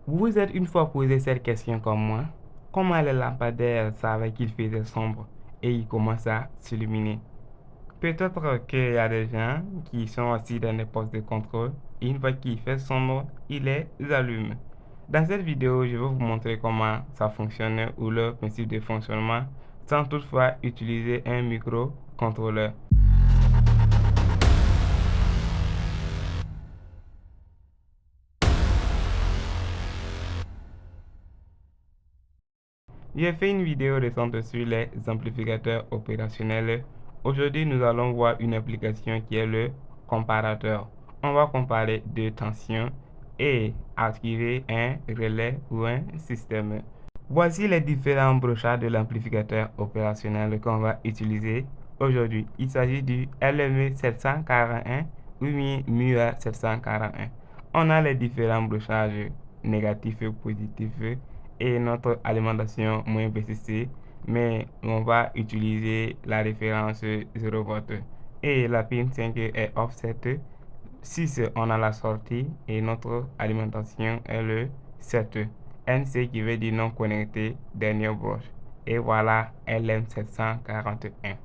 Vous vous êtes une fois posé cette question comme moi? Comment les lampadaires savaient qu'il faisait sombre et ils commencent à s'illuminer? Peut-être qu'il y a des gens qui sont assis dans des postes de contrôle et une fois qu'il fait sombre, ils les allument. Dans cette vidéo, je vais vous montrer comment ça fonctionne ou le principe de fonctionnement sans toutefois utiliser un microcontrôleur. J'ai fait une vidéo récente sur les amplificateurs opérationnels. Aujourd'hui, nous allons voir une application qui est le comparateur. On va comparer deux tensions et activer un relais ou un système. Voici les différents brochages de l'amplificateur opérationnel qu'on va utiliser aujourd'hui. Il s'agit du LM741 ou MUA 741. On a les différents brochages négatifs et positifs et notre alimentation moins VCC, mais on va utiliser la référence 0 V. Et la pin 5 est offset. 6, on a la sortie et notre alimentation est le 7. NC qui veut dire non connecté, dernière broche. Et voilà LM741.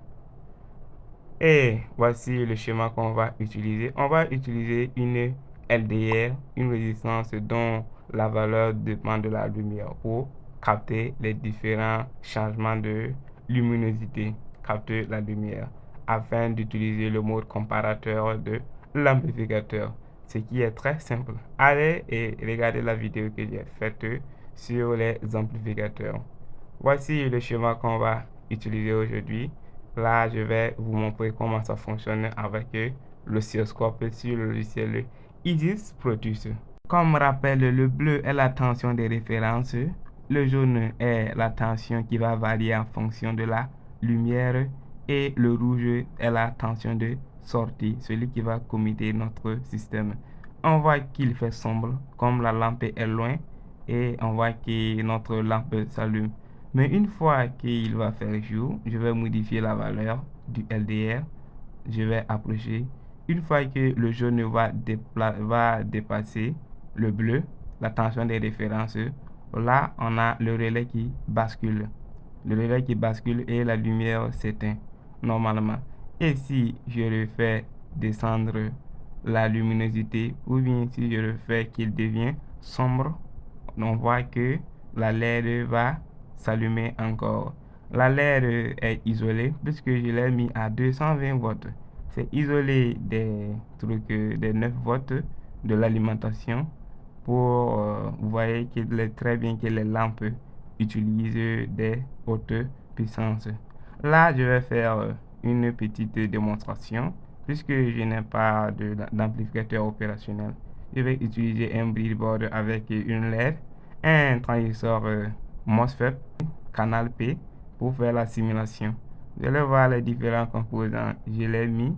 Et voici le schéma qu'on va utiliser. On va utiliser une LDR, une résistance dont la valeur dépend de la lumière pour capter les différents changements de luminosité, capter la lumière, afin d'utiliser le mode comparateur de l'amplificateur, ce qui est très simple. Allez et regardez la vidéo que j'ai faite sur les amplificateurs. Voici le schéma qu'on va utiliser aujourd'hui. Là, je vais vous montrer comment ça fonctionne avec l'oscilloscope sur le logiciel Isis Produce. Comme rappel, le bleu est la tension de référence, le jaune est la tension qui va varier en fonction de la lumière et le rouge est la tension de sortie, celui qui va commiter notre système. On voit qu'il fait sombre, comme la lampe est loin, et on voit que notre lampe s'allume. Mais une fois qu'il va faire jour, je vais modifier la valeur du LDR. Je vais approcher. Une fois que le jaune va dépasser le bleu, la tension des références, là, on a le relais qui bascule. Le relais qui bascule et la lumière s'éteint normalement. Et si je le fais descendre la luminosité ou bien si je le fais qu'il devient sombre, on voit que la LED va s'allumer encore. La LED est isolée puisque je l'ai mis à 220 volts. C'est isolé des trucs, des 9 volts de l'alimentation pour, vous voyez qu'il est très bien que les lampes utilisent des hautes puissances. Là, je vais faire une petite démonstration puisque je n'ai pas d'amplificateur opérationnel. Je vais utiliser un breadboard avec une LED, un transistor MOSFET, canal P pour faire la simulation. Vous allez voir les différents composants. Je l'ai mis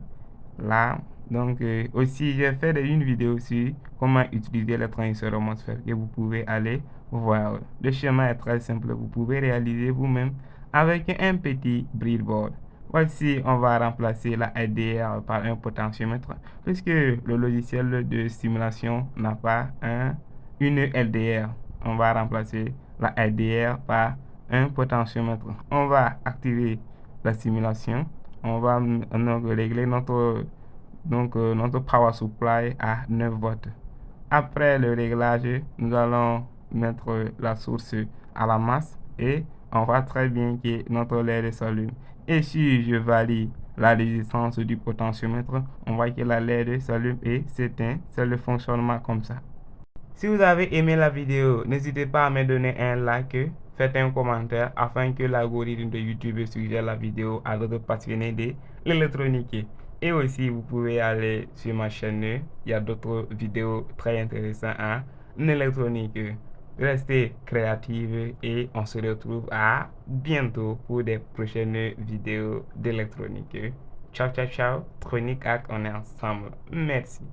là. Donc, aussi, j'ai fait une vidéo sur comment utiliser les transistors MOSFET que vous pouvez aller voir. Le schéma est très simple. Vous pouvez réaliser vous-même avec un petit breadboard. Voici, on va remplacer la LDR par un potentiomètre puisque le logiciel de simulation n'a pas une LDR. On va remplacer la LDR par un potentiomètre. On va activer la simulation. On va régler notre power supply à 9 volts. Après le réglage, nous allons mettre la source à la masse et on voit très bien que notre LED s'allume. Et si je valide la résistance du potentiomètre, on voit que la LED s'allume et s'éteint. C'est le fonctionnement comme ça. Si vous avez aimé la vidéo, n'hésitez pas à me donner un like, faites un commentaire afin que l'algorithme de YouTube suggère la vidéo à d'autres passionnés de l'électronique. Et aussi, vous pouvez aller sur ma chaîne, il y a d'autres vidéos très intéressantes en électronique. Restez créatifs et on se retrouve à bientôt pour des prochaines vidéos d'électronique. Ciao, ciao, ciao. Tronic Hack, on est ensemble. Merci.